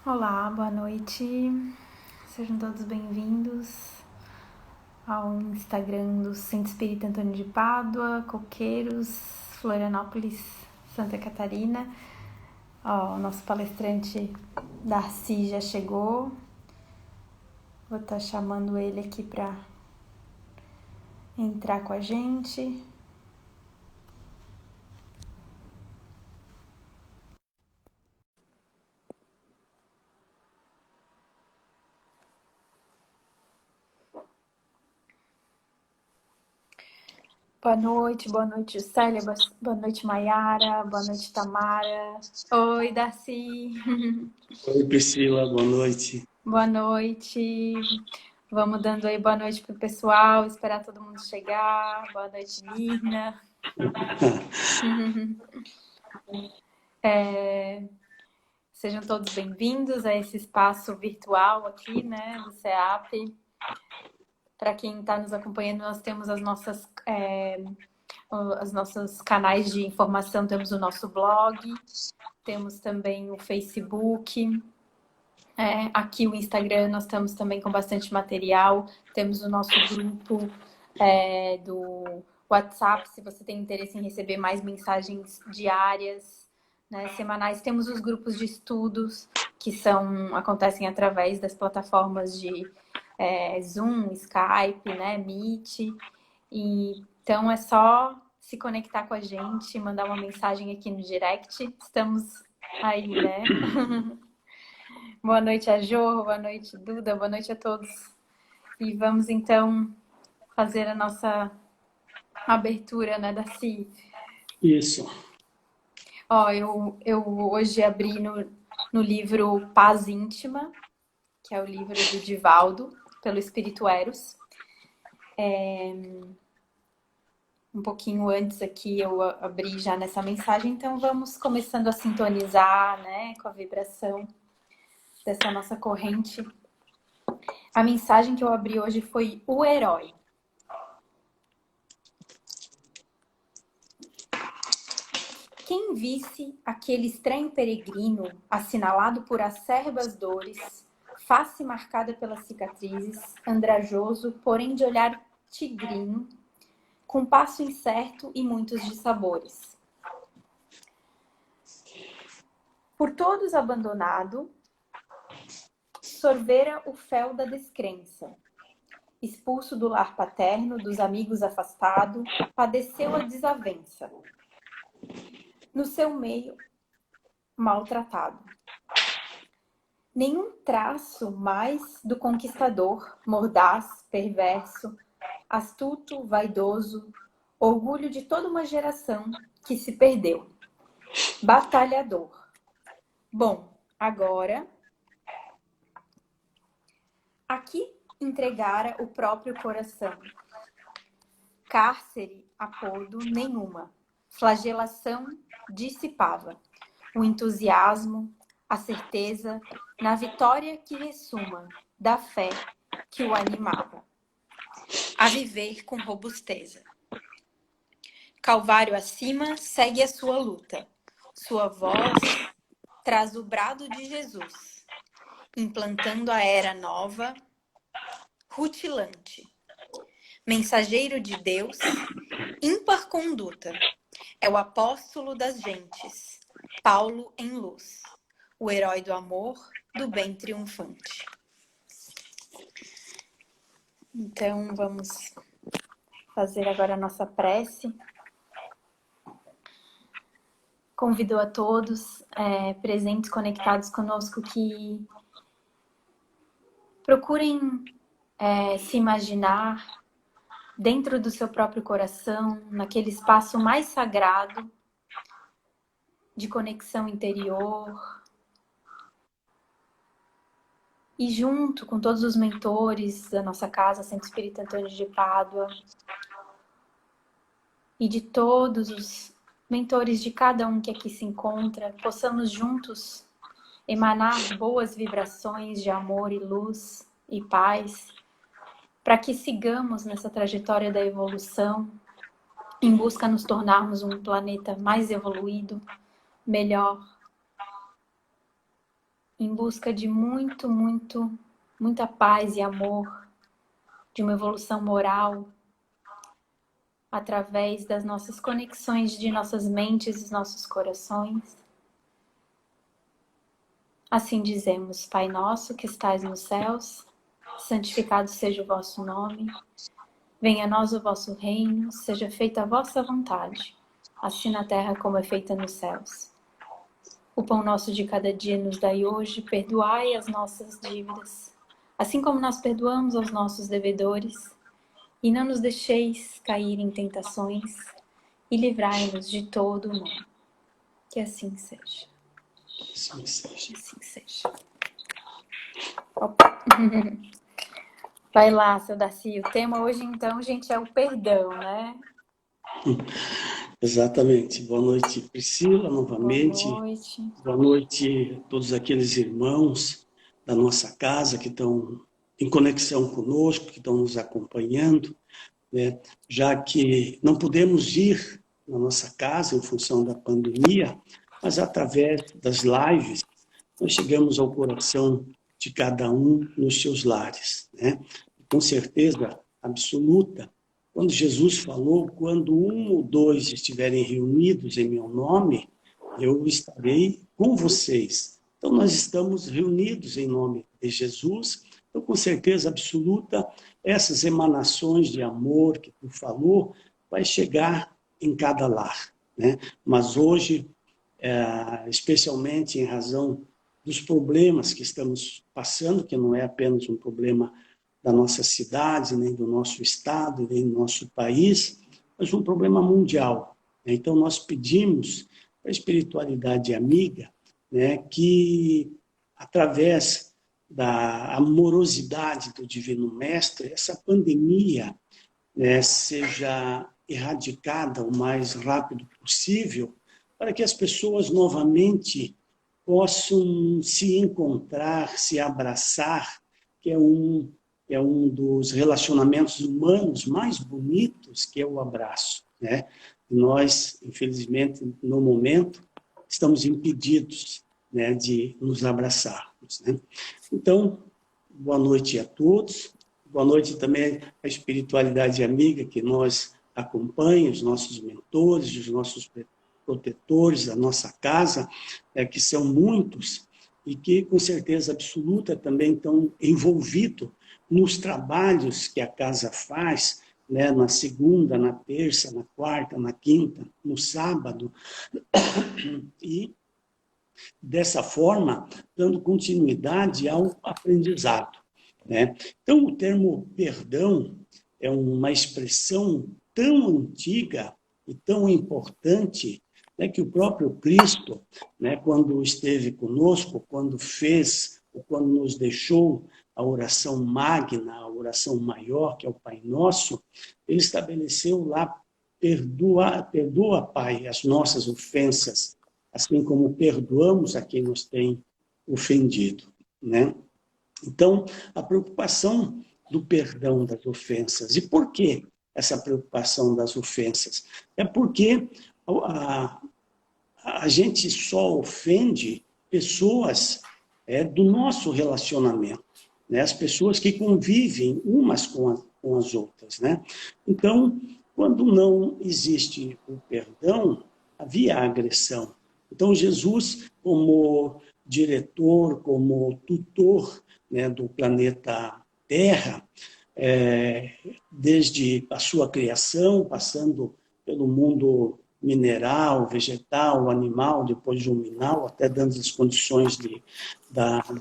Olá, boa noite. Sejam todos bem-vindos ao Instagram do Centro Espírita Antônio de Pádua, Coqueiros, Florianópolis, Santa Catarina. O nosso palestrante Darcy já chegou. Vou estar chamando ele aqui para entrar com a gente. Boa noite, Juscelia, boa noite, Maiara, boa noite, Tamara. Oi, Darcy. Oi, Priscila, boa noite. Boa noite. Vamos dando aí boa noite pro pessoal, esperar todo mundo chegar. Boa noite, Mirna. Sejam todos bem-vindos a esse espaço virtual aqui, né, do CEAP. Para quem está nos acompanhando, nós temos os nossos canais de informação, temos o nosso blog, temos também o Facebook. Aqui o Instagram nós estamos também com bastante material, temos o nosso grupo do WhatsApp, se você tem interesse em receber mais mensagens diárias, né, semanais. Temos os grupos de estudos que acontecem através das plataformas de Zoom, Skype, né, Meet. Então é só se conectar com a gente, mandar uma mensagem aqui no direct. Estamos aí, né? Boa noite, Ajô, boa noite, Duda, boa noite a todos. E vamos, então, fazer a nossa abertura, né, Darcy? Isso. Eu hoje abri no livro Paz Íntima, que é o livro do Divaldo, pelo Espírito Eros. Um pouquinho antes aqui eu abri já nessa mensagem, então vamos começando a sintonizar, né, com a vibração dessa nossa corrente. A mensagem que eu abri hoje foi o herói. Quem visse aquele estranho peregrino, assinalado por acerbas dores, face marcada pelas cicatrizes, andrajoso, porém de olhar tigrino, com passo incerto e muitos dissabores. Por todos abandonado, sorvera o fel da descrença. Expulso do lar paterno, dos amigos afastado, padeceu a desavença. No seu meio, maltratado. Nenhum traço mais do conquistador, mordaz, perverso, astuto, vaidoso, orgulho de toda uma geração que se perdeu. Batalhador. Bom, agora, aqui entregara o próprio coração. Cárcere, apodo, nenhuma. Flagelação dissipava. O entusiasmo, a certeza, na vitória que ressuma, da fé que o animava. A viver com robusteza. Calvário acima, segue a sua luta. Sua voz traz o brado de Jesus, implantando a era nova, rutilante. Mensageiro de Deus, ímpar conduta, é o apóstolo das gentes, Paulo em luz, o herói do amor, do bem triunfante. Então, vamos fazer agora a nossa prece. Convido a todos presentes, conectados conosco, que procurem se imaginar dentro do seu próprio coração, naquele espaço mais sagrado de conexão interior. E junto com todos os mentores da nossa casa, Centro Espírita Antônio de Pádua, e de todos os mentores de cada um que aqui se encontra, possamos juntos emanar boas vibrações de amor e luz e paz, para que sigamos nessa trajetória da evolução, em busca de nos tornarmos um planeta mais evoluído, melhor. em busca de muita paz e amor, de uma evolução moral, através das nossas conexões de nossas mentes e nossos corações. Assim dizemos: Pai nosso que estais nos céus, santificado seja o vosso nome. Venha a nós o vosso reino, seja feita a vossa vontade, assim na terra como é feita nos céus. O pão nosso de cada dia nos dai hoje, perdoai as nossas dívidas, assim como nós perdoamos aos nossos devedores. E não nos deixeis cair em tentações, e livrai-nos de todo o mal. Que assim seja. Assim seja. Que assim seja. Opa. Vai lá, seu Darcy. O tema hoje, então, gente, é o perdão, né? Exatamente. Boa noite, Priscila, novamente. Boa noite. Boa noite a todos aqueles irmãos da nossa casa que estão em conexão conosco, que estão nos acompanhando, né? Já que não podemos ir na nossa casa em função da pandemia, mas através das lives nós chegamos ao coração de cada um nos seus lares, né? Com certeza absoluta, quando Jesus falou, quando um ou dois estiverem reunidos em meu nome, eu estarei com vocês. Então, nós estamos reunidos em nome de Jesus. Então, com certeza absoluta, essas emanações de amor que tu falou, vai chegar em cada lar, né? Mas hoje, especialmente em razão dos problemas que estamos passando, que não é apenas um problema da nossa cidade, nem do nosso estado, nem do nosso país, mas um problema mundial. Então, nós pedimos para a espiritualidade amiga, né, que, através da amorosidade do Divino Mestre, essa pandemia, né, seja erradicada o mais rápido possível, para que as pessoas novamente possam se encontrar, se abraçar, que é um dos relacionamentos humanos mais bonitos, que é o abraço, né? Nós, infelizmente, no momento, estamos impedidos, né, de nos abraçarmos, né? Então, boa noite a todos. Boa noite também à espiritualidade amiga que nós acompanha, os nossos mentores, os nossos protetores da nossa casa, que são muitos e que, com certeza absoluta, também estão envolvidos nos trabalhos que a casa faz, né, na segunda, na terça, na quarta, na quinta, no sábado, e, dessa forma, dando continuidade ao aprendizado, né? Então, o termo perdão é uma expressão tão antiga e tão importante, né, que o próprio Cristo, né, quando esteve conosco, quando fez, ou quando nos deixou a oração magna, a oração maior, que é o Pai Nosso, ele estabeleceu lá: perdoa, perdoa, Pai, as nossas ofensas, assim como perdoamos a quem nos tem ofendido, né? Então, a preocupação do perdão das ofensas. E por que essa preocupação das ofensas? É porque a gente só ofende pessoas do nosso relacionamento, né? As pessoas que convivem umas com as outras, né? Então, quando não existe o perdão, havia agressão. Então, Jesus, como diretor, como tutor, né, do planeta Terra, desde a sua criação, passando pelo mundo mineral, vegetal, animal, depois luminal, até dando as condições de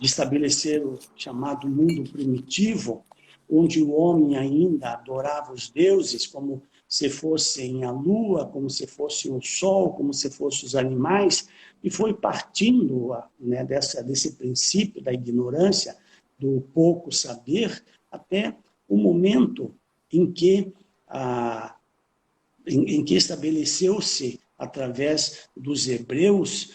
estabelecer o chamado mundo primitivo, onde o homem ainda adorava os deuses como se fossem a lua, como se fosse o sol, como se fossem os animais, e foi partindo, né, desse princípio da ignorância, do pouco saber, até o momento em que estabeleceu-se, através dos hebreus,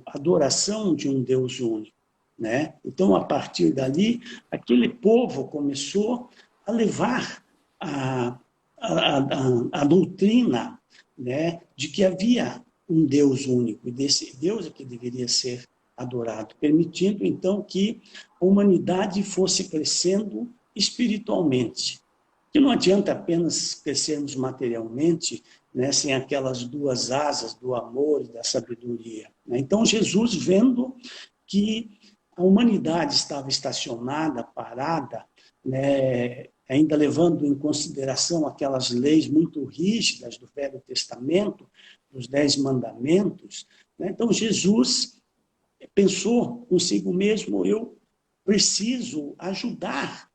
a adoração de um Deus único, né? Então, a partir dali, aquele povo começou a levar a doutrina, né, de que havia um Deus único, e desse Deus é que deveria ser adorado, permitindo então que a humanidade fosse crescendo espiritualmente. Que não adianta apenas crescermos materialmente, né, sem aquelas duas asas do amor e da sabedoria, né? Então Jesus, vendo que a humanidade estava estacionada, parada, né, ainda levando em consideração aquelas leis muito rígidas do Velho Testamento, dos 10 mandamentos, né? Então Jesus pensou consigo mesmo: eu preciso ajudar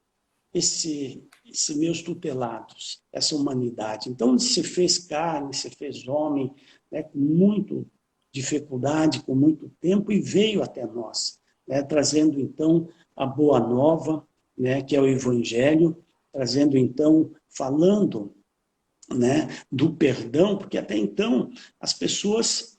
esses meus tutelados, essa humanidade. Então ele se fez carne, se fez homem, né, com muita dificuldade, com muito tempo, e veio até nós, né, trazendo então a boa nova, né, que é o Evangelho, trazendo então, falando, né, do perdão, porque até então as pessoas,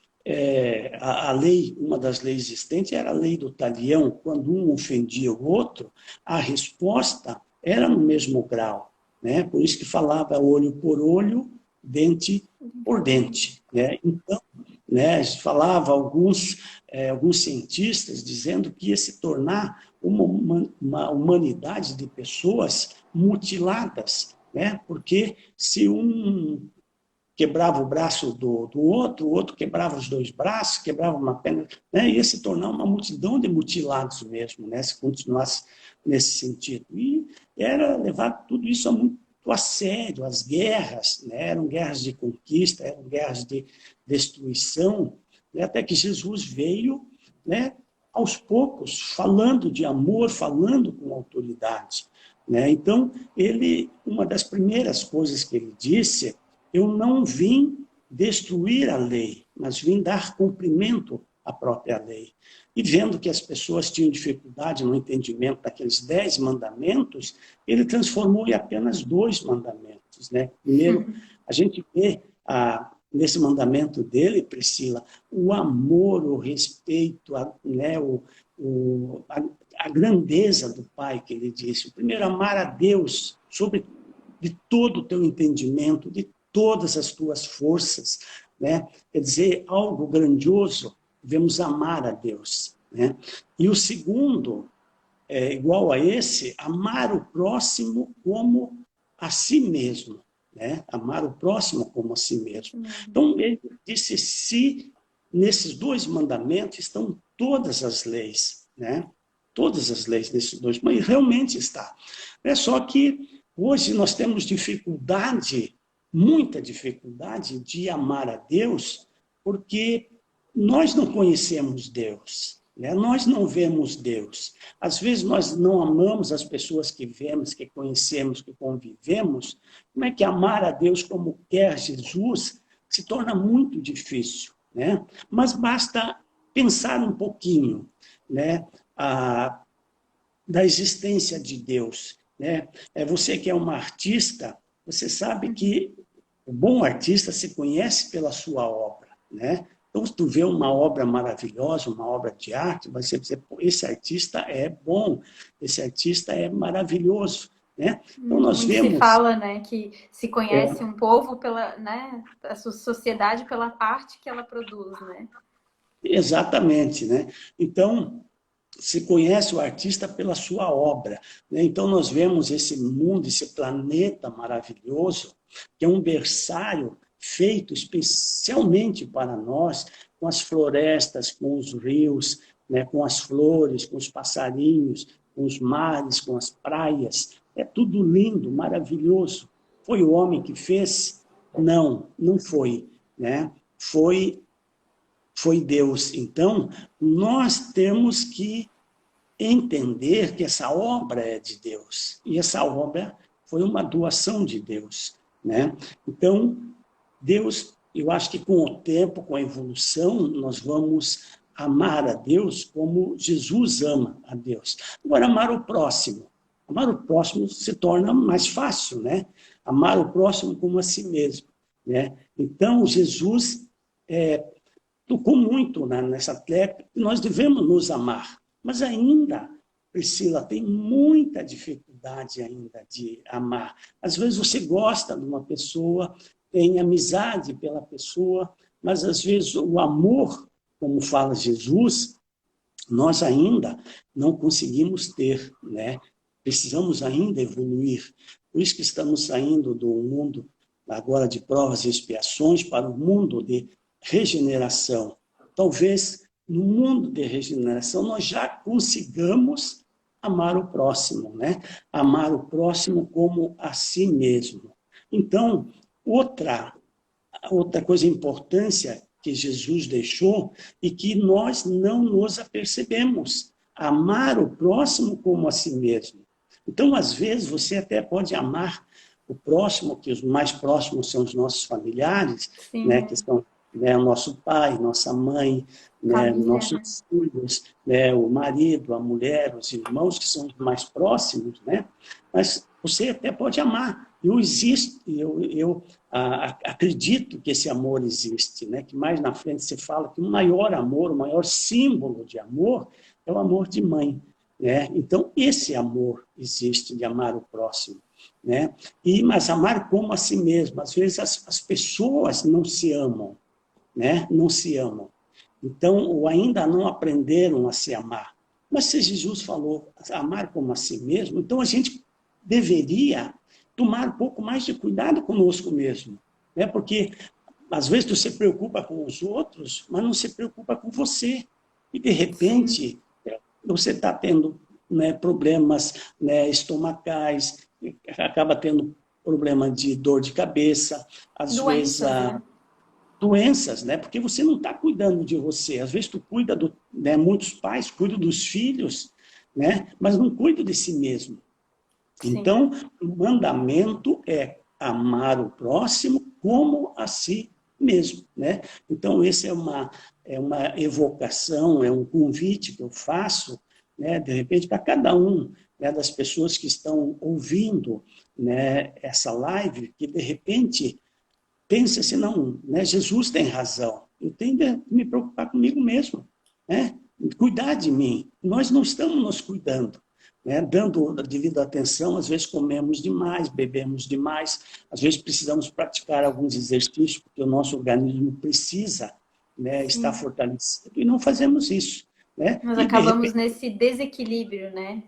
a lei, uma das leis existentes era a lei do talião. Quando um ofendia o outro, a resposta era no mesmo grau, né? Por isso que falava olho por olho, dente por dente, né? Então, né, falava alguns cientistas dizendo que ia se tornar uma humanidade de pessoas mutiladas, né? Porque se um quebrava o braço do outro, o outro quebrava os dois braços, quebrava uma perna, né? Ia se tornar uma multidão de mutilados mesmo, né? Se continuasse nesse sentido. E era levar tudo isso muito a sério, as guerras, né? Eram guerras de conquista, eram guerras de destruição, né? Até que Jesus veio, né, aos poucos, falando de amor, falando com autoridade, né? Então, uma das primeiras coisas que ele disse: eu não vim destruir a lei, mas vim dar cumprimento à própria lei. E vendo que as pessoas tinham dificuldade no entendimento daqueles 10 mandamentos, ele transformou em apenas 2 mandamentos, né? Primeiro, a gente vê nesse mandamento dele, Priscila, o amor, o respeito, né, a grandeza do Pai, que ele disse. Primeiro, amar a Deus sobre de todo o teu entendimento, de todas as tuas forças, né? Quer dizer, algo grandioso, devemos amar a Deus, né? E o segundo, igual a esse, amar o próximo como a si mesmo, né? Amar o próximo como a si mesmo. Então, ele disse: se nesses 2 mandamentos estão todas as leis, né? Todas as leis nesses 2, mas realmente está. É só que hoje nós temos dificuldade, muita dificuldade de amar a Deus, porque nós não conhecemos Deus, né? Nós não vemos Deus. Às vezes nós não amamos as pessoas que vemos, que conhecemos, que convivemos. Como é que amar a Deus como quer Jesus se torna muito difícil, né? Mas basta pensar um pouquinho, né, da existência de Deus, né? Você que é uma artista, você sabe que o bom artista se conhece pela sua obra, né? Então, se tu vê uma obra maravilhosa, uma obra de arte, você dizer: esse artista é bom, esse artista é maravilhoso, né? Então, nós Muito vemos... se fala, né, que se conhece um povo pela, né, a sua sociedade pela arte que ela produz, né? Exatamente, né? Então, se conhece o artista pela sua obra, né? Então, nós vemos esse mundo, esse planeta maravilhoso, que é um berçário feito especialmente para nós, com as florestas, com os rios, né? Com as flores, com os passarinhos, com os mares, com as praias. É tudo lindo, maravilhoso. Foi o homem que fez? Não, não foi, né? Foi Deus. Então, nós temos que entender que essa obra é de Deus. E essa obra foi uma doação de Deus, né? Então, Deus, eu acho que com o tempo, com a evolução, nós vamos amar a Deus como Jesus ama a Deus. Agora, amar o próximo. Amar o próximo se torna mais fácil, né? Amar o próximo como a si mesmo, né? Então, Jesus tocou muito nessa tecla, que nós devemos nos amar. Mas ainda, Priscila, tem muita dificuldade ainda de amar. Às vezes você gosta de uma pessoa, tem amizade pela pessoa, mas às vezes o amor, como fala Jesus, nós ainda não conseguimos ter, né? Precisamos ainda evoluir. Por isso que estamos saindo do mundo agora de provas e expiações para o mundo de regeneração. Talvez no mundo de regeneração nós já consigamos amar o próximo, né? Amar o próximo como a si mesmo. Então, outra coisa importância que Jesus deixou e que nós não nos apercebemos, amar o próximo como a si mesmo. Então, às vezes, você até pode amar o próximo, que os mais próximos são os nossos familiares, né, que são, né, o nosso pai, nossa mãe, né, nossos filhos, né, o marido, a mulher, os irmãos, que são os mais próximos, né? Mas você até pode amar. Eu acredito que esse amor existe, né? Que mais na frente se fala que o maior amor, o maior símbolo de amor é o amor de mãe, né? Então, esse amor existe de amar o próximo, né? Mas amar como a si mesmo. Às vezes as pessoas não se amam, né? Não se amam. Então, ou ainda não aprenderam a se amar. Mas se Jesus falou amar como a si mesmo, então a gente deveria tomar um pouco mais de cuidado conosco mesmo, né? Porque às vezes tu se preocupa com os outros, mas não se preocupa com você. E de repente você está tendo, né, problemas, né, estomacais, acaba tendo problema de dor de cabeça, às vezes né? Doenças, né? Porque você não está cuidando de você. Às vezes tu cuida né, muitos pais cuidam dos filhos, né? Mas não cuidam de si mesmo. Sim. Então, o mandamento é amar o próximo como a si mesmo, né? Então, esse é uma evocação, é um convite que eu faço, né, de repente, para cada um, né, das pessoas que estão ouvindo, né, essa live, que de repente pense assim, não, né, Jesus tem razão, eu tenho de me preocupar comigo mesmo, né? Cuidar de mim. Nós não estamos nos cuidando, né? Dando a devida atenção, às vezes comemos demais, bebemos demais, às vezes precisamos praticar alguns exercícios, porque o nosso organismo precisa, né, estar fortalecido, e não fazemos isso, né? Nós E acabamos nesse desequilíbrio, né?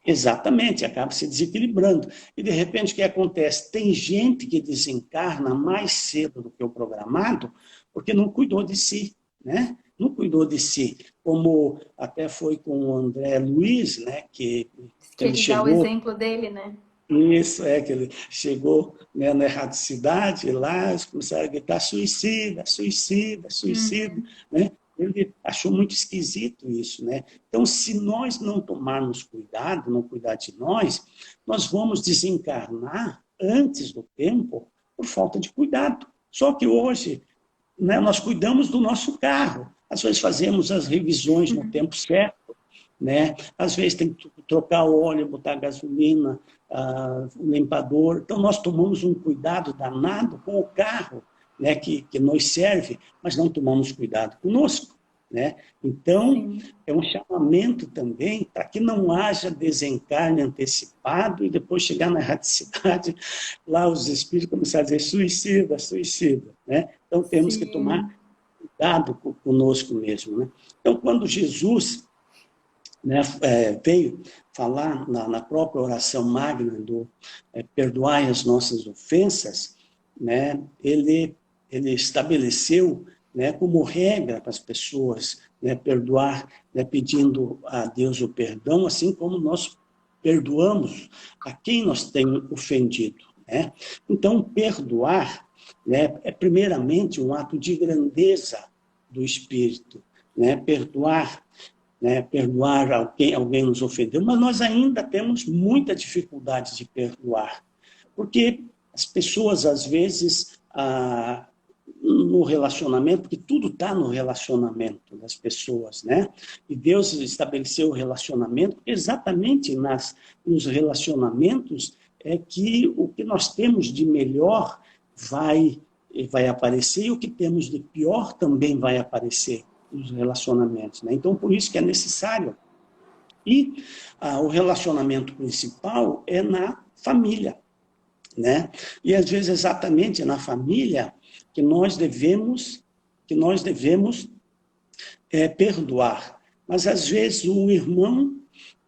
Exatamente, acaba se desequilibrando. E, de repente, o que acontece? Tem gente que desencarna mais cedo do que o programado porque não cuidou de si, né? Não cuidou de si. Como até foi com o André Luiz, né? Que ele dá o chegou... exemplo dele, né? Isso, que ele chegou, né, na erradicidade, lá eles começaram a gritar suicida, suicida, suicida, né? Ele achou muito esquisito isso, né? Então, se nós não tomarmos cuidado, não cuidar de nós, nós vamos desencarnar antes do tempo por falta de cuidado. Só que hoje, né, nós cuidamos do nosso carro, às vezes fazemos as revisões no tempo certo, né? Às vezes tem que trocar o óleo, botar gasolina, o limpador. Então, nós tomamos um cuidado danado com o carro, né, que nos serve, mas não tomamos cuidado conosco, né? Então, é um chamamento também para que não haja desencarne antecipado e depois chegar na erradicidade, lá os espíritos começarem a dizer suicida, suicida, né? Então, temos que tomar cuidado conosco mesmo, né? Então, quando Jesus, né, veio falar na própria oração magna do perdoai as nossas ofensas, né, ele estabeleceu, né, como regra para as pessoas, né, perdoar, né, pedindo a Deus o perdão, assim como nós perdoamos a quem nós temos ofendido, né? Então, perdoar, né, é primeiramente um ato de grandeza do espírito, né? Perdoar, né, perdoar alguém nos ofendeu, mas nós ainda temos muita dificuldade de perdoar, porque as pessoas, às vezes, no relacionamento, porque tudo está no relacionamento das pessoas, né? E Deus estabeleceu o relacionamento, exatamente nos relacionamentos é que o que nós temos de melhor vai aparecer e o que temos de pior também vai aparecer nos relacionamentos, né? Então, por isso que é necessário. E o relacionamento principal é na família, né? E às vezes exatamente na família que nós devemos perdoar, Mas, às vezes, um irmão,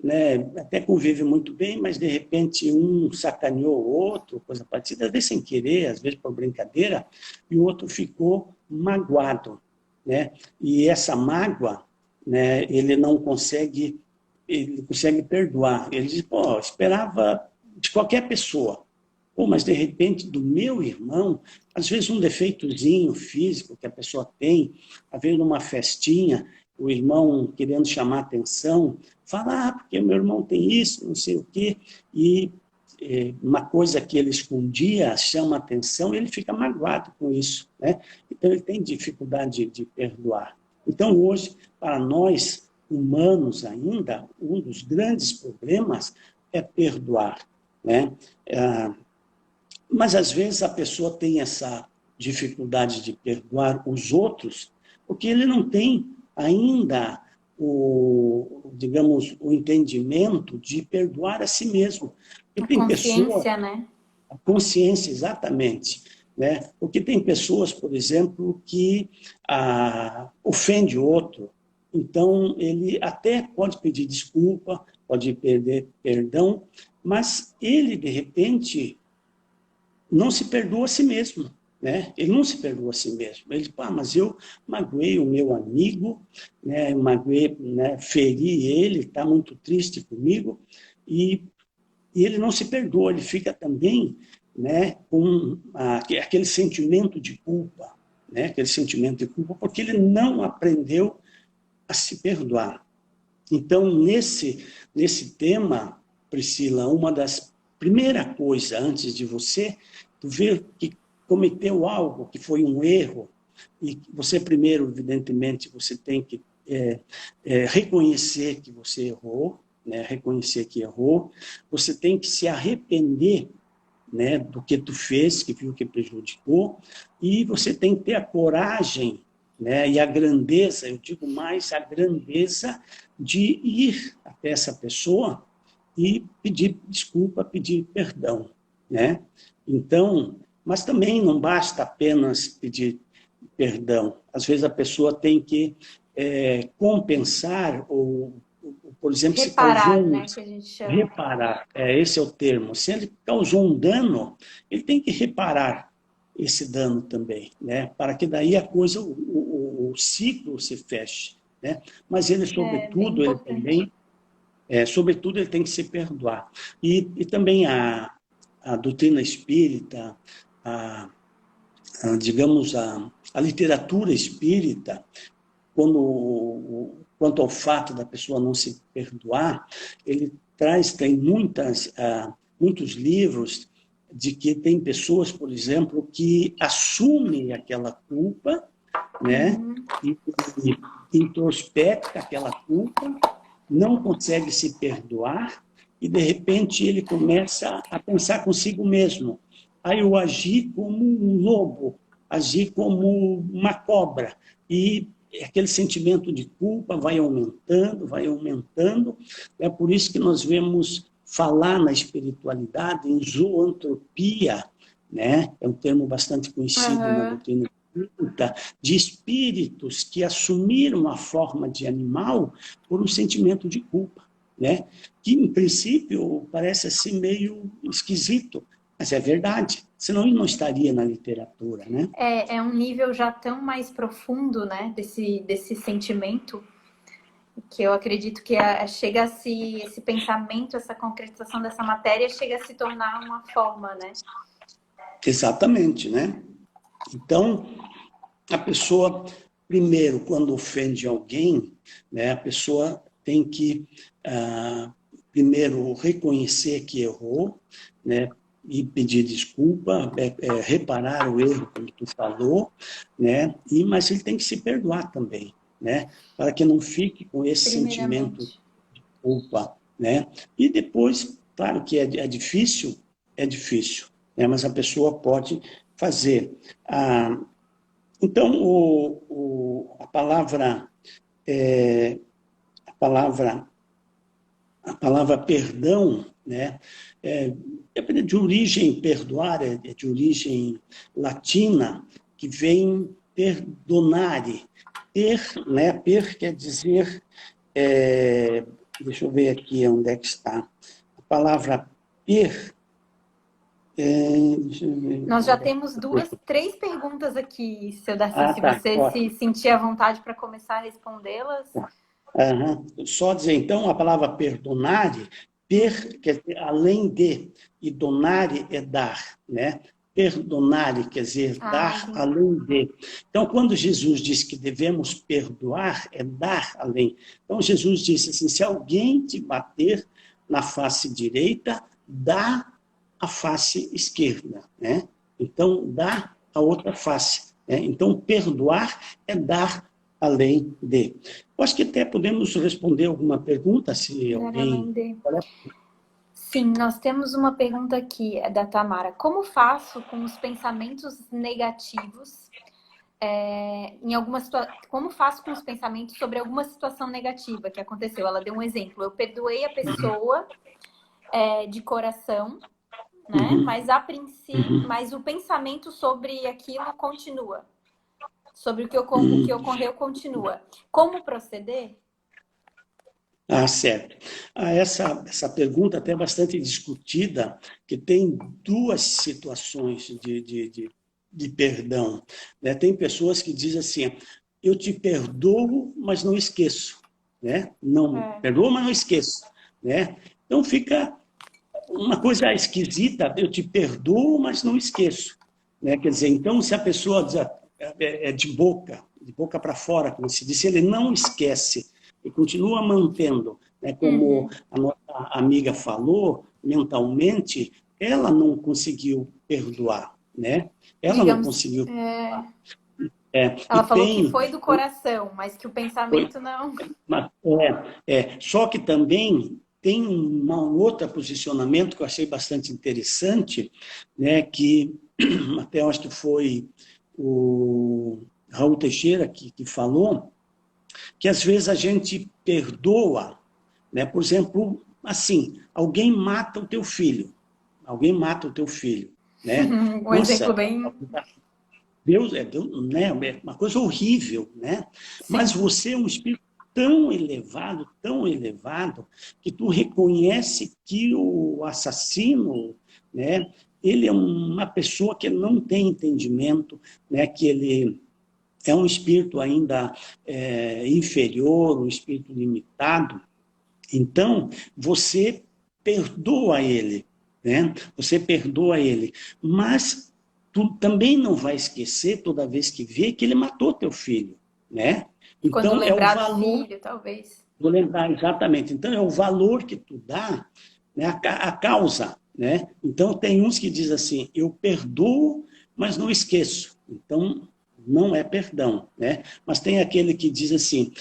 né, até convive muito bem, mas, de repente, um sacaneou o outro, coisa parecida, às vezes sem querer, às vezes por brincadeira, e o outro ficou magoado, né? E essa mágoa, né, ele consegue perdoar. Ele diz, pô, esperava de qualquer pessoa. Pô, mas, de repente, do meu irmão, às vezes um defeitozinho físico que a pessoa tem, às vezes numa festinha, o irmão querendo chamar atenção, fala, porque meu irmão tem isso, não sei o quê, e uma coisa que ele escondia chama atenção e ele fica magoado com isso, né? Então, ele tem dificuldade de perdoar. Então, hoje, para nós, humanos ainda, um dos grandes problemas é perdoar, né? Mas, às vezes, a pessoa tem essa dificuldade de perdoar os outros porque ele não tem ainda digamos, o entendimento de perdoar a si mesmo. A consciência, né? A consciência, exatamente. Né? Porque tem pessoas, por exemplo, que ofende o outro. Então, ele até pode pedir desculpa, pode pedir perdão, mas ele, de repente, não se perdoa a si mesmo, né? Ele não se perdoa a si mesmo. Ele diz, mas eu magoei o meu amigo, né? Magoei, né? Feri ele, está muito triste comigo, e ele não se perdoa, ele fica também, né, com aquele sentimento de culpa, né? Aquele sentimento de culpa, porque ele não aprendeu a se perdoar. Então, nesse tema, Priscila, uma das primeiras coisas, antes de você ver que cometeu algo que foi um erro, e você primeiro, evidentemente, você tem que reconhecer que você errou, né? Reconhecer que errou, você tem que se arrepender, né, do que tu fez, que viu que prejudicou, e você tem que ter a coragem, né, e a grandeza, eu digo mais, a grandeza de ir até essa pessoa e pedir desculpa, pedir perdão, né? Então, mas também não basta apenas pedir perdão. Às vezes a pessoa tem que compensar ou, por exemplo, reparar, né, que a gente chama. Reparar, esse é o termo. Se ele causou um dano, ele tem que reparar esse dano também, né? Para que daí a coisa, o ciclo se feche, né? Mas ele, sobretudo, ele também, sobretudo, ele tem que se perdoar. E também a doutrina espírita, digamos, a literatura espírita, quanto ao fato da pessoa não se perdoar, ele tem muitos livros de que tem pessoas, por exemplo, que assumem aquela culpa, né? E introspecta aquela culpa, não consegue se perdoar e, de repente, ele começa a pensar consigo mesmo. Aí eu agi como um lobo, agi como uma cobra, e aquele sentimento de culpa vai aumentando. É por isso que nós vemos falar na espiritualidade em zoantropia, né? É um termo bastante conhecido na doutrina espírita, de espíritos que assumiram a forma de animal por um sentimento de culpa, né? Que, em princípio, parece assim meio esquisito, mas é verdade. Senão ele não estaria na literatura, né? É um nível já tão mais profundo, né, desse sentimento, que eu acredito que chega a esse pensamento, essa concretização dessa matéria chega a se tornar uma forma, né? Exatamente, né? Então, a pessoa, primeiro, quando ofende alguém, né, a pessoa tem que, primeiro, reconhecer que errou, né, e pedir desculpa, reparar o erro, como tu falou, né? Mas ele tem que se perdoar também, né? Para que não fique com esse sentimento de culpa, né? E depois, claro que é difícil, né? Mas a pessoa pode fazer. Então, a palavra perdão, né? É de origem, perdoar, é de origem latina, que vem perdonare. Per, né? Per quer dizer deixa eu ver aqui onde é que está. A palavra deixa eu ver. Nós já temos três perguntas aqui, seu Darcy. Se Tá, você se ótimo. sentir à vontade para começar a respondê-las. Aham. Só dizer, então, a palavra perdonare, quer dizer, além de, e donare é dar, né? Perdonare quer dizer dar Entendi. além de. Então, quando Jesus diz que devemos perdoar, é dar além. Então, Jesus disse assim, se alguém te bater na face direita, dá a face esquerda, né? Então, dá a outra face, né? Então, perdoar é dar além de. Eu acho que até podemos responder alguma pergunta, se Dar além alguém... de. Sim, nós temos uma pergunta aqui da Tamara. Como faço com os pensamentos negativos como faço com os pensamentos sobre alguma situação negativa que aconteceu? Ela deu um exemplo. Eu perdoei a pessoa de coração, né? Mas a princípio, mas o pensamento sobre aquilo continua. Sobre o que ocorreu continua. Como proceder? Certo. Essa pergunta até é bastante discutida, que tem duas situações de perdão, né? Tem pessoas que dizem assim, eu te perdoo, mas não esqueço, né? Não perdoo, mas não esqueço, né? Então fica uma coisa esquisita, eu te perdoo, mas não esqueço, né? Quer dizer, então se a pessoa diz, é de boca para fora, como se disse, ele não esquece, e continua mantendo, né? Como a nossa amiga falou, mentalmente, ela não conseguiu perdoar, né? Ela não conseguiu perdoar. Ela falou que foi do coração, mas que o pensamento não... Só que também tem um outro posicionamento que eu achei bastante interessante, né? Que até acho que foi o Raul Teixeira que falou, que às vezes a gente perdoa, né? Por exemplo, assim, alguém mata o teu filho, né? Um exemplo Nossa, bem... Deus, né? É uma coisa horrível, né? Mas você é um espírito tão elevado, que tu reconhece que o assassino, né? Ele é uma pessoa que não tem entendimento, né? Que ele é um espírito ainda inferior, um espírito limitado. Então, você perdoa ele, né? Você perdoa ele, mas tu também não vai esquecer, toda vez que vê, que ele matou teu filho, né? Quando Então, é o lembrar do valor... filho, talvez. Vou lembrar, exatamente. Então, é o valor que tu dá, né? A causa, né? Então, tem uns que dizem assim, eu perdoo, mas não esqueço. Então, não é perdão, né? Mas tem aquele que diz assim,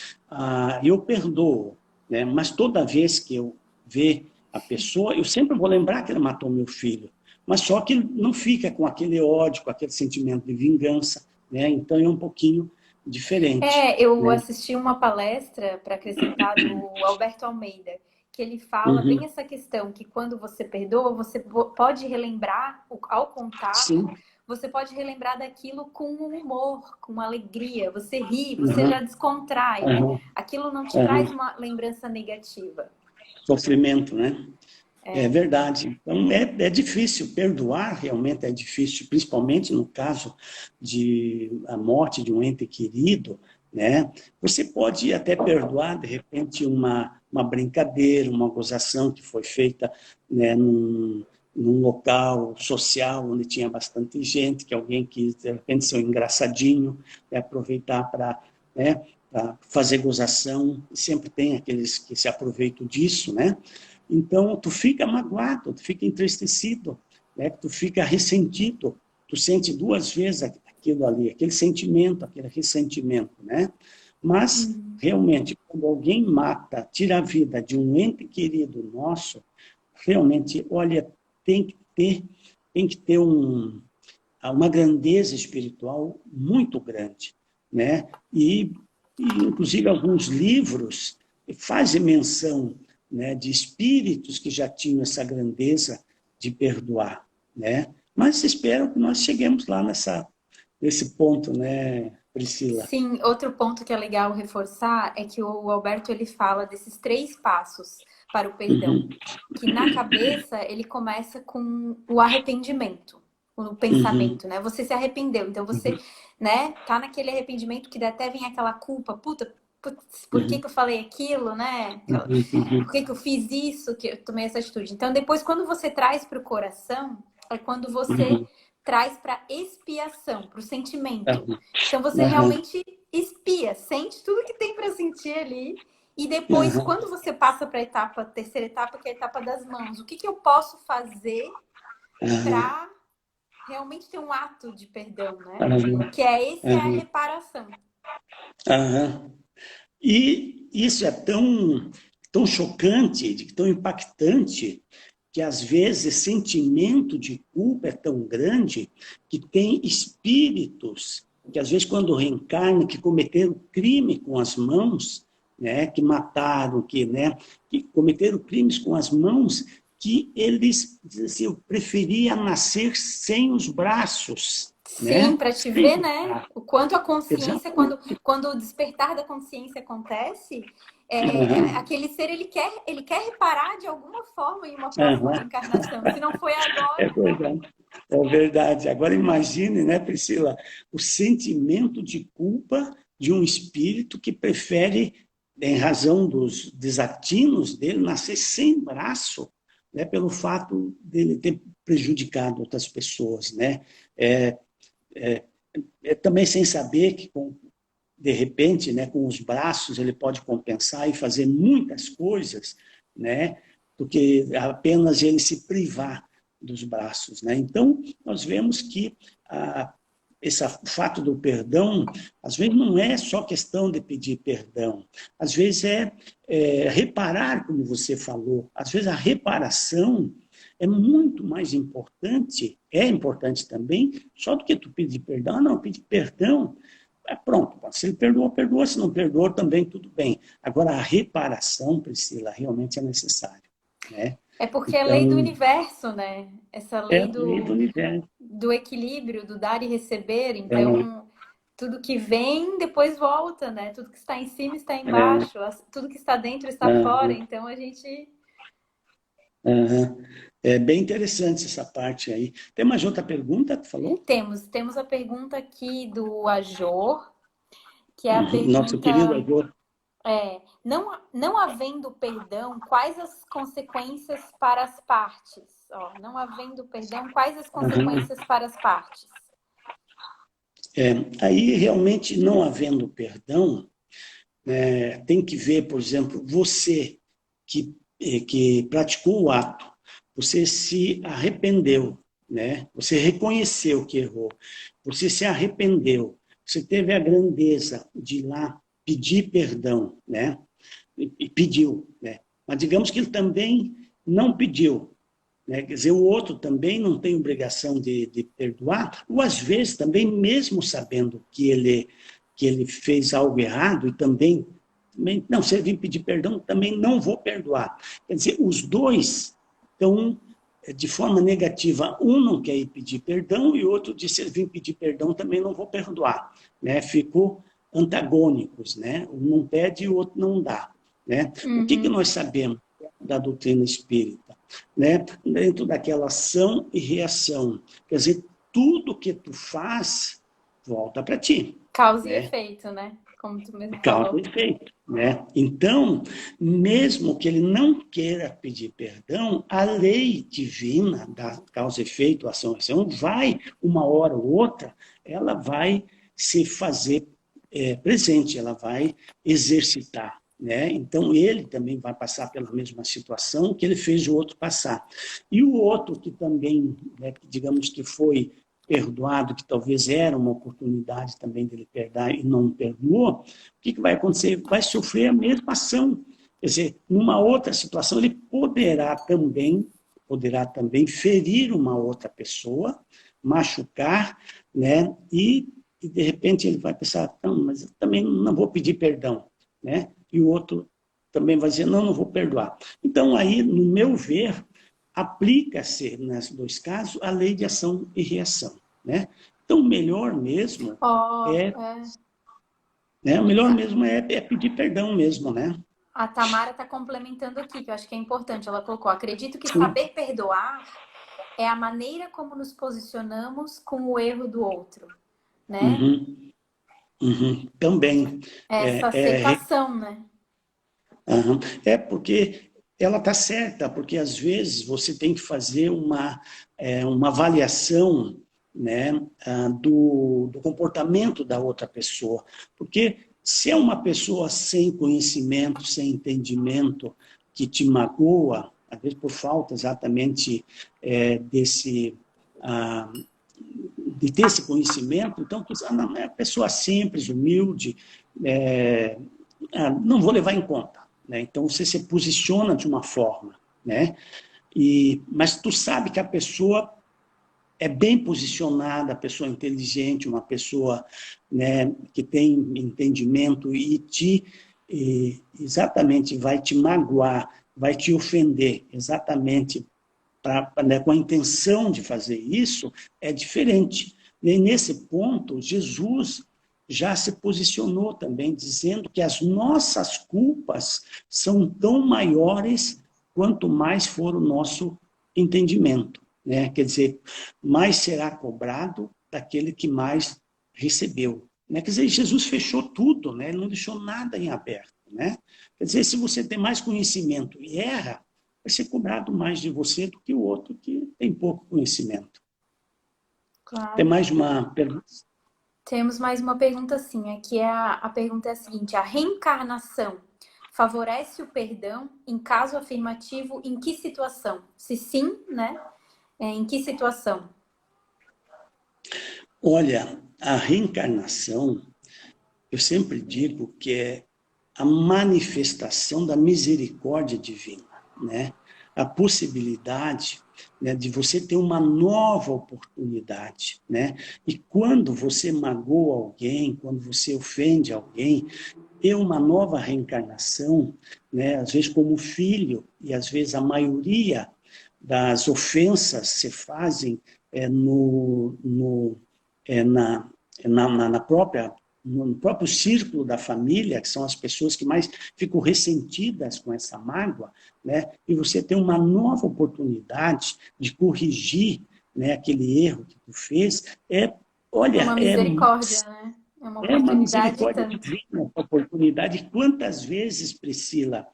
eu perdoo, né? Mas toda vez que eu ver a pessoa, eu sempre vou lembrar que ele matou meu filho. Mas só que não fica com aquele ódio, com aquele sentimento de vingança, né? Então, é um pouquinho diferente. Eu Né? assisti uma palestra, para acrescentar, do Alberto Almeida, que ele fala bem essa questão, que quando você perdoa, você pode relembrar, ao contar, Sim. você pode relembrar daquilo com humor, com alegria, você ri, você já descontrai, né? Aquilo não te traz uma lembrança negativa. Sofrimento, né? É verdade. Então, é difícil. Perdoar realmente é difícil, principalmente no caso de a morte de um ente querido, né? Você pode até perdoar, de repente, uma brincadeira, uma gozação que foi feita, né, num local social onde tinha bastante gente, que alguém quis, de repente, ser um engraçadinho, aproveitar para, né, fazer gozação. Sempre tem aqueles que se aproveitam disso, né? Então, tu fica magoado, tu fica entristecido, né? Tu fica ressentido, tu sente duas vezes aquilo ali, aquele sentimento, aquele ressentimento, né? Mas, realmente, quando alguém mata, tira a vida de um ente querido nosso, realmente, olha, tem que ter uma grandeza espiritual muito grande, né? E inclusive, alguns livros fazem menção, né, de espíritos que já tinham essa grandeza de perdoar, né? Mas espero que nós cheguemos lá nesse ponto, né, Priscila. Sim, outro ponto que é legal reforçar é que o Alberto ele fala desses 3 passos para o perdão, Uhum, que na cabeça ele começa com o arrependimento, o uhum, pensamento, né? Você se arrependeu, então você, né, tá naquele arrependimento que até vem aquela culpa, puta, putz, por que uhum, que eu falei aquilo, né? uhum, Por uhum, que que eu fiz isso, que eu tomei essa atitude? Então depois quando você traz para o coração, é quando você uhum, traz para expiação, para o sentimento. uhum, Então você uhum, realmente espia, sente tudo que tem para sentir ali. E depois, uhum, quando você passa para a etapa, terceira etapa, que é a etapa das mãos, o que, que eu posso fazer uhum, para realmente ter um ato de perdão, né? uhum, Que é esse é a uhum, reparação. uhum. E isso é tão chocante, tão impactante, que às vezes esse sentimento de culpa é tão grande que tem espíritos que às vezes quando reencarnam, que cometeram crime com as mãos, né, que mataram, né, que cometeram crimes com as mãos, que eles dizem assim, eu preferia nascer sem os braços, Sim, né? para te Sem ver, os né? braços. O quanto a consciência, Exatamente. quando o despertar da consciência acontece, Uhum. aquele ser ele quer reparar de alguma forma em uma próxima Uhum. reencarnação. Se não foi É agora, verdade. É verdade. Agora imagine, né, Priscila, o sentimento de culpa de um espírito que prefere, em razão dos desatinos dele, nascer sem braço, né, pelo fato dele ter prejudicado outras pessoas, né? É, também sem saber que, de repente, né, com os braços, ele pode compensar e fazer muitas coisas, né, do que apenas ele se privar dos braços, né? Então, nós vemos que esse fato do perdão, às vezes não é só questão de pedir perdão, às vezes reparar, como você falou, às vezes a reparação é muito mais importante, é importante também, só do que tu pedir perdão. Ah, não, pedir perdão, pronto, se ele perdoou, perdoou, se não perdoou, também tudo bem. Agora, a reparação, Priscila, realmente é necessária, né? é porque é lei do Então, universo, né? Essa é lei a lei do universo. do equilíbrio, do dar e receber. É, Então, tudo que vem depois volta, né? Tudo que está em cima está é, embaixo, tudo que está dentro está fora. é, Então a gente é bem interessante essa parte aí. Tem mais outra pergunta que falou? temos a pergunta aqui do Ajor, que é a Nosso querido pergunta Agor. não havendo perdão, quais as consequências para as partes? Ó, não havendo perdão, quais as consequências para as partes? Aí, realmente, não havendo perdão, tem que ver, por exemplo, você que praticou o ato, você se arrependeu, né? Você reconheceu que errou, você se arrependeu, você teve a grandeza de ir lá pedir perdão, né? E pediu, né? Mas digamos que ele também não pediu, né? Quer dizer, o outro também não tem obrigação de perdoar, ou às vezes também, mesmo sabendo que ele fez algo errado e também não, se ele vir pedir perdão, também não vou perdoar. Quer dizer, os dois estão de forma negativa. Um não quer ir pedir perdão e o outro disse, se ele vir pedir perdão, também não vou perdoar. Né? Ficou antagônicos, né? Um não pede e o outro não dá. Né? O que Uhum. nós sabemos da doutrina espírita? Né? Dentro daquela ação e reação. Quer dizer, tudo que tu faz volta para ti. Causa e Né? efeito, né? Como tu mesmo Causa falou. e efeito. Né? Então, mesmo que ele não queira pedir perdão, a lei divina da causa e efeito, ação e reação, vai, uma hora ou outra, ela vai se fazer presente, ela vai exercitar. Né? Então, ele também vai passar pela mesma situação que ele fez o outro passar. E o outro que também, né, digamos que foi perdoado, que talvez era uma oportunidade também dele perdoar e não perdoou, o que vai acontecer? Vai sofrer a mesma ação. Quer dizer, numa outra situação, ele poderá também ferir uma outra pessoa, machucar, né? E de repente ele vai pensar, não, mas eu também não vou pedir perdão, né? E o outro também vai dizer, não, não vou perdoar. Então, aí, no meu ver, aplica-se, nesses dois casos, a lei de ação e reação. Né? Então, o melhor mesmo é, né, o melhor mesmo é pedir perdão mesmo, né? A Tamara está complementando aqui, que eu acho que é importante. Ela colocou: acredito que Sim. saber perdoar é a maneira como nos posicionamos com o erro do outro, né? Uhum, uhum. Também. Essa É, aceitação, né? aham. É porque ela está certa, porque às vezes você tem que fazer uma avaliação, né, do comportamento da outra pessoa. Porque se é uma pessoa sem conhecimento, sem entendimento, que te magoa, às vezes por falta exatamente desse. ah, de ter esse conhecimento, então, não, é uma pessoa simples, humilde, é, não vou levar em conta. Né? Então, você se posiciona de uma forma. Né? Mas tu sabe que a pessoa é bem posicionada, a pessoa inteligente, uma pessoa, né, que tem entendimento e exatamente vai te magoar, vai te ofender, exatamente né, com a intenção de fazer isso, é diferente. E nesse ponto, Jesus já se posicionou também, dizendo que as nossas culpas são tão maiores quanto mais for o nosso entendimento. Né? Quer dizer, mais será cobrado daquele que mais recebeu. Né? Quer dizer, Jesus fechou tudo, né? Ele não deixou nada em aberto. Né? Quer dizer, se você tem mais conhecimento e erra, vai ser cobrado mais de você do que o outro que tem pouco conhecimento. Tem Claro. mais uma pergunta? Temos mais uma pergunta, sim. Aqui a pergunta é a seguinte: a reencarnação favorece o perdão? Em caso afirmativo, em que situação? Se sim, né? Em que situação? Olha, a reencarnação, eu sempre digo que é a manifestação da misericórdia divina, né? A possibilidade, né, de você ter uma nova oportunidade, né? E quando você magoa alguém, quando você ofende alguém, ter uma nova reencarnação, né? Às vezes como filho, e às vezes a maioria das ofensas se fazem é, no, no, é, na própria no próprio círculo da família, que são as pessoas que mais ficam ressentidas com essa mágoa, né? E você tem uma nova oportunidade de corrigir, né, aquele erro que tu fez, É uma olha, misericórdia, né? É uma é uma oportunidade e misericórdia tanto. divina, uma oportunidade. Quantas vezes, Priscila,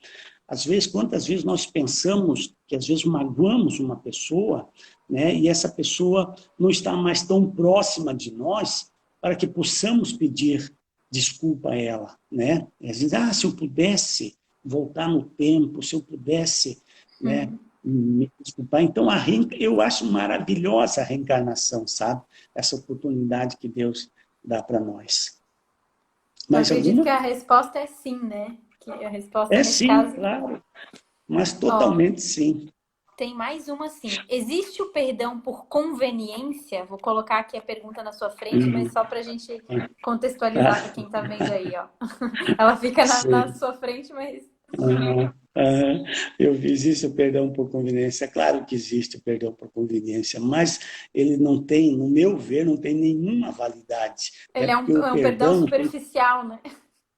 às vezes, quantas vezes nós pensamos que às vezes magoamos uma pessoa, né, e essa pessoa não está mais tão próxima de nós para que possamos pedir desculpa a ela, né? Às vezes, se eu pudesse voltar no tempo, se eu pudesse, né, me desculpar. Então, eu acho maravilhosa a reencarnação, sabe? Essa oportunidade que Deus dá para nós. Eu Mais acredito que alguma? a resposta é sim, né? Que a resposta É nesse sim, caso. claro, mas Ó, totalmente sim. tem mais uma assim. Existe o perdão por conveniência? Vou colocar aqui a pergunta na sua frente, mas Hum, só para a gente contextualizar para ah, quem está vendo aí, ó. Ela fica na sim. sua frente, mas. Eu fiz isso, o perdão por conveniência. Claro que existe o perdão por conveniência, mas ele não tem, no meu ver, não tem nenhuma validade, né? Ele Porque o é um perdão perdão superficial, né?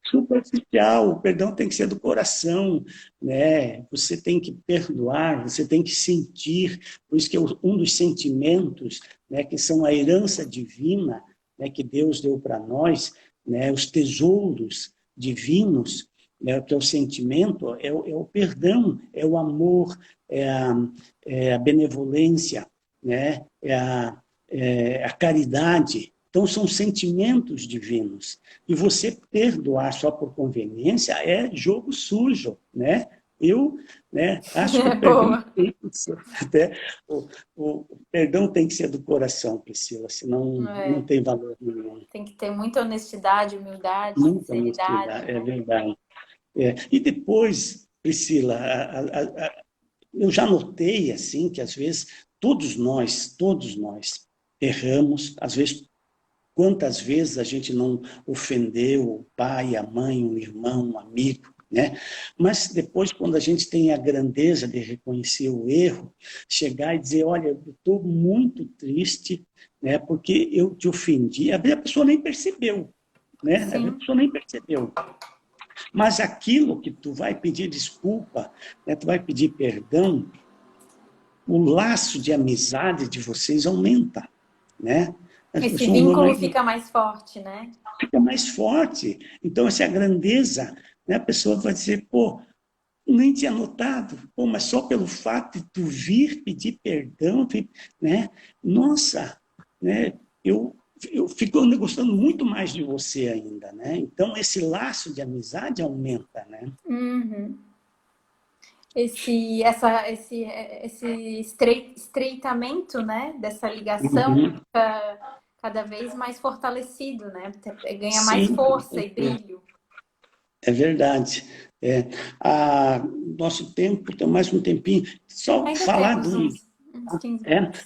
superficial, o perdão tem que ser do coração, né? Você tem que perdoar, você tem que sentir, por isso que um dos sentimentos, né, que são a herança divina, né, que Deus deu para nós, né, os tesouros divinos, né, que é o sentimento, é o perdão, é o amor, é a benevolência, né, é a caridade. Então, são sentimentos divinos. E você perdoar só por conveniência é jogo sujo, né? Eu, né, acho que o É perdão boa. tem que ser, né, o perdão tem que ser do coração, Priscila, senão não É, tem valor nenhum. tem que ter muita honestidade, humildade, Muita sinceridade, honestidade, é né? verdade. E depois, Priscila, eu já notei assim que às vezes todos nós erramos, às vezes. Quantas vezes a gente não ofendeu o pai, a mãe, um irmão, um amigo, né? Mas depois, quando a gente tem a grandeza de reconhecer o erro, chegar e dizer, olha, eu estou muito triste, né, porque eu te ofendi. A pessoa nem percebeu, né? A Sim. pessoa nem percebeu. Mas aquilo que tu vai pedir desculpa, né, tu vai pedir perdão, o laço de amizade de vocês aumenta, né? As Esse pessoas vínculo normalmente fica mais forte, né? fica mais forte. Então, essa é a grandeza, né? A pessoa vai dizer, pô, nem tinha notado, pô, mas só pelo fato de tu vir pedir perdão, né? Nossa, né? Eu fico gostando muito mais de você ainda, né? Então, esse laço de amizade aumenta, né? Uhum. Esse estreitamento, né, dessa ligação Uhum. fica cada vez mais fortalecido, né? Ganha mais Sim, com força e certeza. brilho. É verdade. É, nosso tempo, tem mais um tempinho. Só Ainda falar temos uns 15 É, minutos.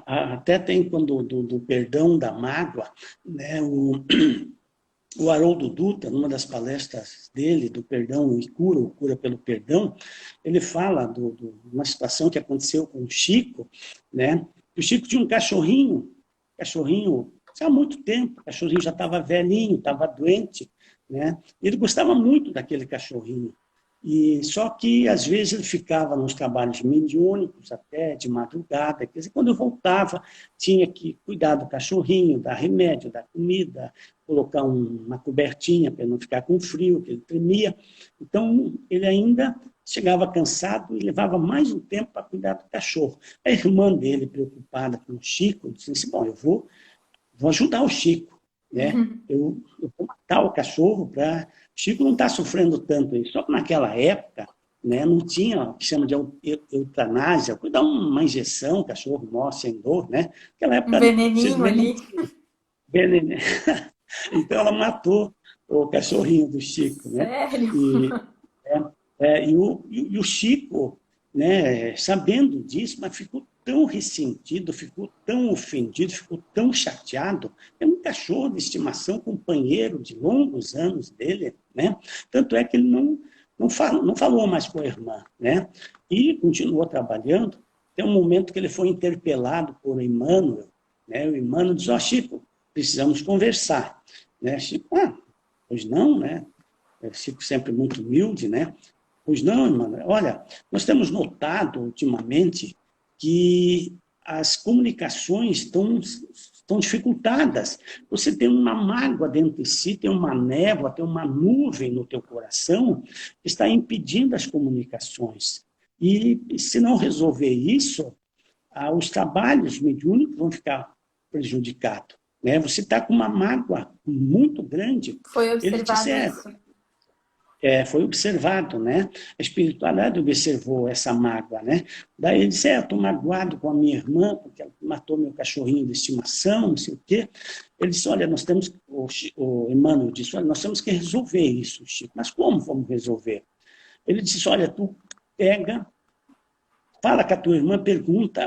até tem quando do perdão, da mágoa, né, o Haroldo Dutra, numa das palestras dele, do perdão e cura, o cura pelo perdão, ele fala de uma situação que aconteceu com o Chico, né? O Chico tinha um cachorrinho, há muito tempo, o cachorrinho já estava velhinho, estava doente, né? Ele gostava muito daquele cachorrinho. E só que às vezes ele ficava nos trabalhos mediúnicos até de madrugada, quer dizer, quando eu voltava, tinha que cuidar do cachorrinho, dar remédio, dar comida, colocar uma cobertinha para ele não ficar com frio, que ele tremia. Então, ele ainda chegava cansado e levava mais um tempo para cuidar do cachorro. A irmã dele, preocupada com o Chico, disse assim, bom, eu vou ajudar o Chico, né? Eu vou matar o cachorro para... O Chico não está sofrendo tanto aí. Só que naquela época, né, não tinha o que chama de eutanásia, dar uma injeção, o cachorro morre sem dor, né? Naquela Um época, veneninho ali. veneno. Então, ela matou o cachorrinho do Chico, né? Sério? E, e o Chico, né, sabendo disso, mas ficou tão ressentido, ficou tão ofendido, ficou tão chateado. É um cachorro de estimação, companheiro de longos anos dele, né? Tanto é que ele não falou mais com a irmã, né? E continuou trabalhando. Tem um momento que ele foi interpelado por Emmanuel, né? O Emmanuel diz, Chico, precisamos conversar. Né? Chico, pois não, né? Chico sempre muito humilde, né? Pois não, irmã. Olha, nós temos notado ultimamente que as comunicações estão dificultadas. Você tem uma mágoa dentro de si, tem uma névoa, tem uma nuvem no teu coração que está impedindo as comunicações. E se não resolver isso, os trabalhos mediúnicos vão ficar prejudicados. Né? Você está com uma mágoa muito grande. Foi Ele disse, observado isso. foi observado, né? A espiritualidade observou essa mágoa, né? Daí ele disse, eu estou magoado com a minha irmã, porque ela matou meu cachorrinho de estimação, não sei o quê. Ele disse, olha, nós temos, o Emmanuel disse, olha, nós temos que resolver isso, Chico. Mas como vamos resolver? Ele disse, olha, tu pega, fala com a tua irmã, pergunta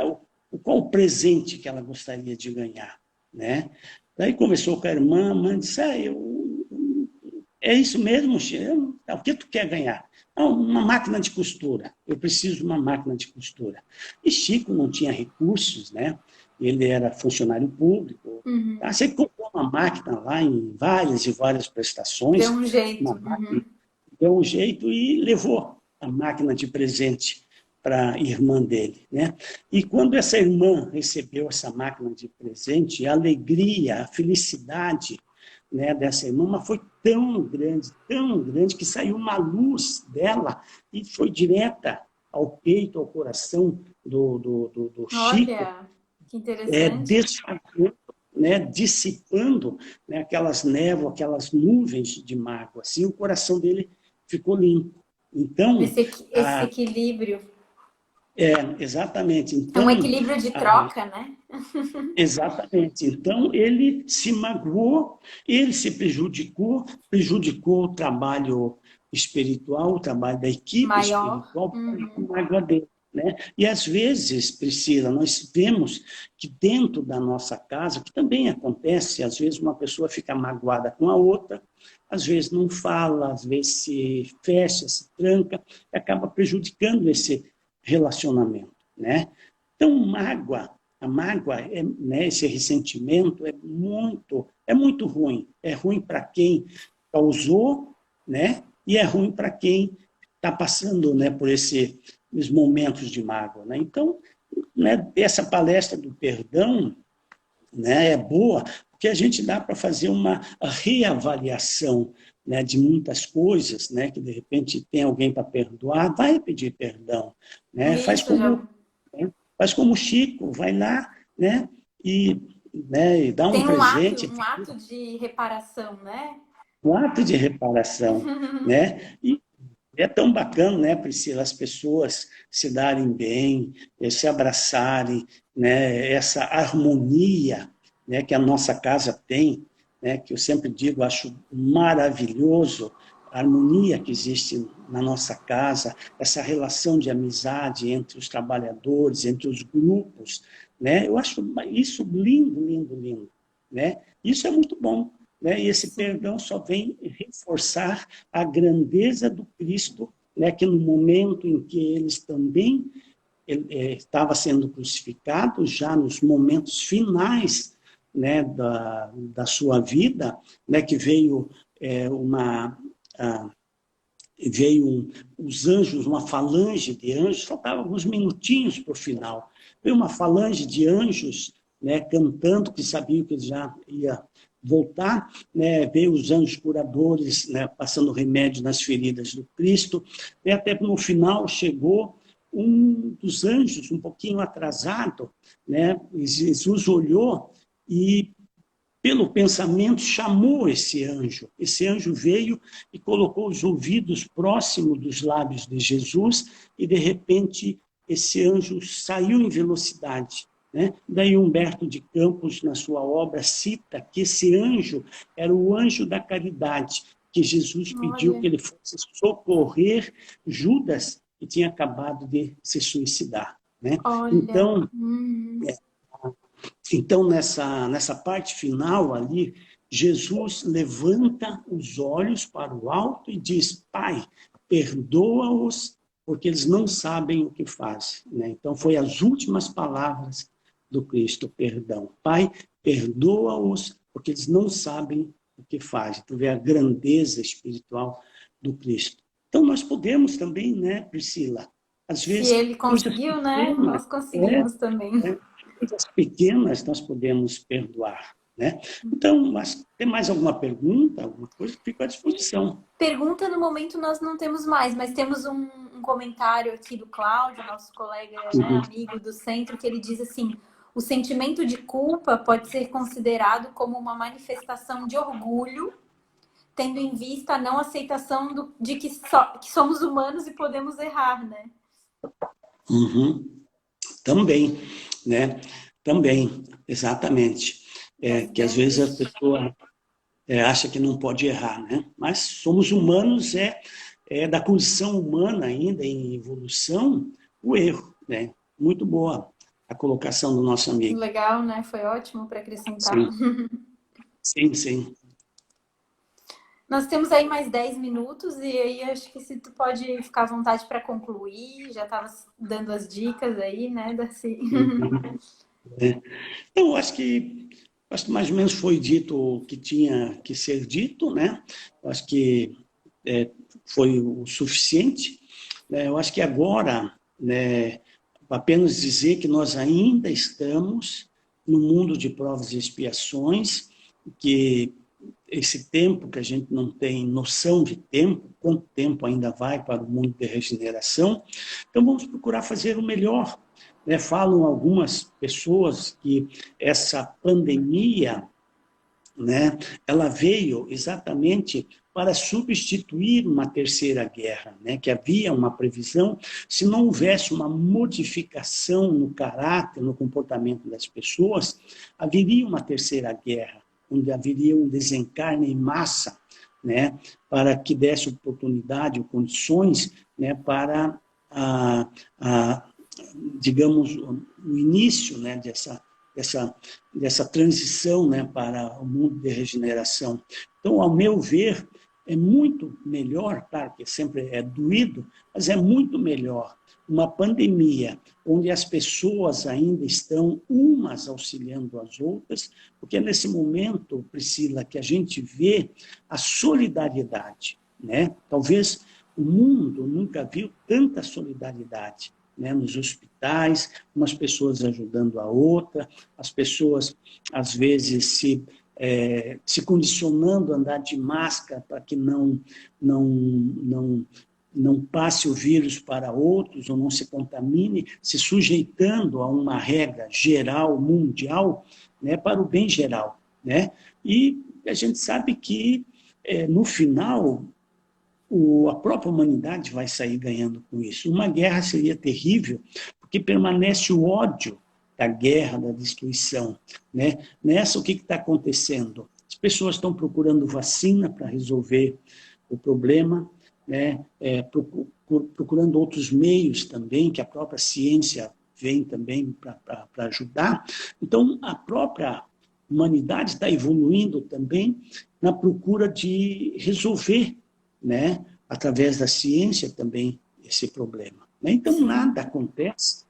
qual o presente que ela gostaria de ganhar, né? Daí conversou com a irmã disse, é isso mesmo, Chico? O que tu quer ganhar? Não, uma máquina de costura. Eu preciso de uma máquina de costura. E Chico não tinha recursos, né? Ele era funcionário público. Uhum. Você comprou uma máquina lá em várias e várias prestações. Deu um jeito. Deu um jeito e levou a máquina de presente para a irmã dele, né? E quando essa irmã recebeu essa máquina de presente, a alegria, a felicidade, né, dessa irmã, mas foi tão grande, que saiu uma luz dela e foi direta ao peito, ao coração do Chico. Olha, que interessante. Dissipando, né, aquelas névoas, aquelas nuvens de mágoa. Assim, o coração dele ficou limpo. Então, esse equilíbrio. Exatamente. É Então, um equilíbrio de troca, né? Exatamente. Então, ele se magoou, ele se prejudicou o trabalho espiritual, o trabalho da equipe Maior. espiritual, por mágoa dele. Né? E, às vezes, Priscila, nós vemos que dentro da nossa casa, que também acontece, às vezes uma pessoa fica magoada com a outra, às vezes não fala, às vezes se fecha, se tranca, e acaba prejudicando esse relacionamento, né? Então, a mágoa, né, esse ressentimento é muito ruim. É ruim para quem causou, né? E é ruim para quem está passando, né, por esses momentos de mágoa, né? Então, né, essa palestra do perdão, né, é boa, porque a gente dá para fazer uma reavaliação, né, de muitas coisas, né, que de repente tem alguém para perdoar, vai pedir perdão, né, Isso, já. né, faz como o Chico, vai lá, e, e dá um Tem presente, um ato de reparação, né? um ato de reparação, né, e é tão bacana, né, Priscila, as pessoas se darem bem, se abraçarem, né, essa harmonia, né, que a nossa casa tem, né, que eu sempre digo, acho maravilhoso, a harmonia que existe na nossa casa, essa relação de amizade entre os trabalhadores, entre os grupos, né, eu acho isso lindo, lindo, lindo, né, isso é muito bom, né, e esse perdão só vem reforçar a grandeza do Cristo, né, que no momento em que eles também estava sendo crucificado, já nos momentos finais, né, da sua vida, né, que veio os anjos, uma falange de anjos, faltavam alguns minutinhos para o final, veio uma falange de anjos, né, cantando, que sabiam que ele já ia voltar, né, veio os anjos curadores, né, passando remédio nas feridas do Cristo, e até no final chegou um dos anjos, um pouquinho atrasado, né, e Jesus olhou e, pelo pensamento, chamou esse anjo. Esse anjo veio e colocou os ouvidos próximos dos lábios de Jesus e, de repente, esse anjo saiu em velocidade, né? Daí Humberto de Campos, na sua obra, cita que esse anjo era o anjo da caridade, que Jesus pediu que ele fosse socorrer Judas, que tinha acabado de se suicidar, né? Olha. Então, nessa parte final ali, Jesus levanta os olhos para o alto e diz: Pai, perdoa-os, porque eles não sabem o que fazem. Né? Então, foi as últimas palavras do Cristo, perdão. Pai, perdoa-os, porque eles não sabem o que fazem. Tu vê a grandeza espiritual do Cristo. Então, nós podemos também, né, Priscila? Às Se vezes, ele coisas conseguiu, né? pequenas, Nós conseguimos também. coisas pequenas nós podemos perdoar, né? Então, mas tem mais alguma pergunta, alguma coisa? Fico à disposição. Pergunta no momento nós não temos mais, mas temos um comentário aqui do Cláudio, nosso colega, né, amigo do centro, que ele diz assim: o sentimento de culpa pode ser considerado como uma manifestação de orgulho, tendo em vista a não aceitação de que somos humanos e podemos errar, né? Também, né? Também, exatamente. Que às vezes a pessoa acha que não pode errar, né? Mas somos humanos, da condição humana ainda em evolução, o erro, né? Muito boa a colocação do nosso amigo. Legal, né? Foi ótimo para acrescentar. Sim, sim. Nós temos aí mais 10 minutos e aí acho que se tu pode ficar à vontade para concluir, já estava dando as dicas aí, né, Darcy? Então, acho que mais ou menos foi dito o que tinha que ser dito, né? Acho que foi o suficiente. Eu acho que agora, né, apenas dizer que nós ainda estamos no mundo de provas e expiações, que esse tempo que a gente não tem noção de tempo, quanto tempo ainda vai para o mundo de regeneração, então vamos procurar fazer o melhor. Falam algumas pessoas que essa pandemia, né, ela veio exatamente para substituir uma terceira guerra, né, que havia uma previsão, se não houvesse uma modificação no caráter, no comportamento das pessoas, haveria uma terceira guerra, onde haveria um desencarne em massa, né, para que desse oportunidade ou condições, né, para, digamos, o início, né, dessa transição, né, para o mundo de regeneração. Então, ao meu ver, é muito melhor, claro que sempre é doído, mas é muito melhor uma pandemia onde as pessoas ainda estão umas auxiliando as outras, porque é nesse momento, Priscila, que a gente vê a solidariedade, né? Talvez o mundo nunca viu tanta solidariedade, né? Nos hospitais, umas pessoas ajudando a outra, as pessoas às vezes se condicionando a andar de máscara para que não passe o vírus para outros ou não se contamine, se sujeitando a uma regra geral, mundial, né, para o bem geral, né? E a gente sabe que, no final, a própria humanidade vai sair ganhando com isso. Uma guerra seria terrível, porque permanece o ódio da guerra, da destruição, né? Nessa, o que está acontecendo? As pessoas estão procurando vacina para resolver o problema, né? Procurando outros meios também, que a própria ciência vem também para ajudar. Então, a própria humanidade está evoluindo também na procura de resolver, né, através da ciência também, esse problema. Então, nada acontece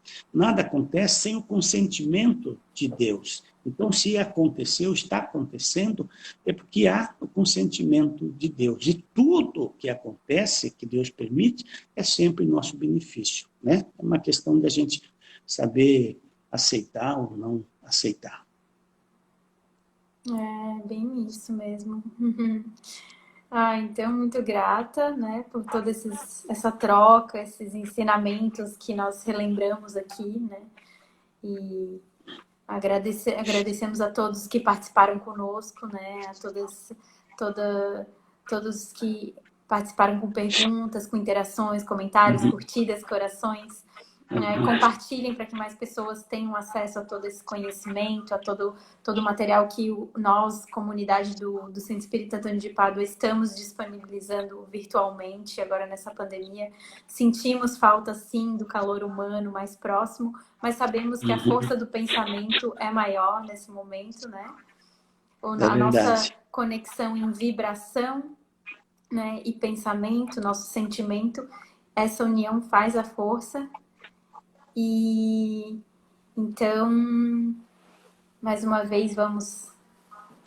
sem o consentimento de Deus. Então, se aconteceu, está acontecendo, é porque há o consentimento de Deus. E tudo que acontece, que Deus permite, é sempre em nosso benefício, né? É uma questão da gente saber aceitar ou não aceitar. É bem isso mesmo. Então, muito grata, né, por toda essa troca, esses ensinamentos que nós relembramos aqui, né, e agradecemos a todos que participaram conosco, né, a todos que participaram com perguntas, com interações, comentários, curtidas, corações. Compartilhem para que mais pessoas tenham acesso a todo esse conhecimento, a todo o material que nós, comunidade do Centro Espírita Antônio de Pádua, estamos disponibilizando virtualmente agora nessa pandemia. Sentimos falta, sim, do calor humano mais próximo, mas sabemos que a força do pensamento é maior nesse momento, né? A nossa conexão em vibração, né, e pensamento, nosso sentimento, essa união faz a força. E então, mais uma vez, vamos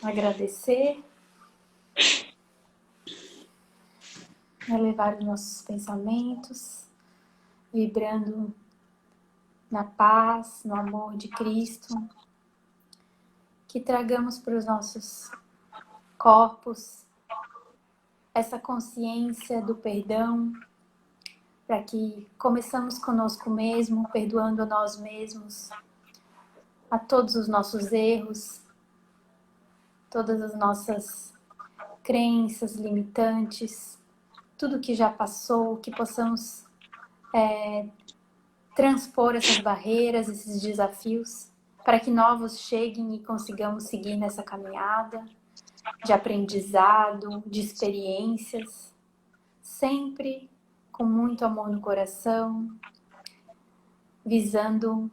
agradecer, elevar os nossos pensamentos, vibrando na paz, no amor de Cristo, que tragamos para os nossos corpos essa consciência do perdão, para que começamos conosco mesmo, perdoando a nós mesmos, a todos os nossos erros, todas as nossas crenças limitantes, tudo que já passou, que possamos transpor essas barreiras, esses desafios, para que novos cheguem e consigamos seguir nessa caminhada de aprendizado, de experiências, sempre com muito amor no coração, visando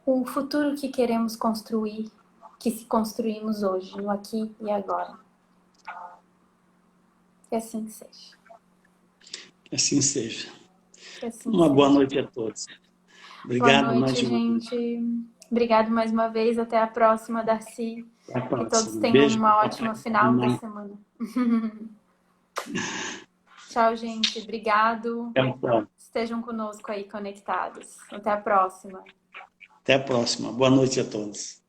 o futuro que queremos construir, que se construímos hoje, no aqui e agora. Que assim seja. Que assim seja. Que assim uma seja. Boa noite a todos. Obrigado. Boa noite, gente. Obrigado mais uma vez. Até a próxima, Darcy. Até a próxima. Que todos tenham Beijo, uma ótima final da Não. semana. Tchau, gente. Obrigado. Até a próxima. Estejam conosco aí conectados. Até a próxima. Até a próxima. Boa noite a todos.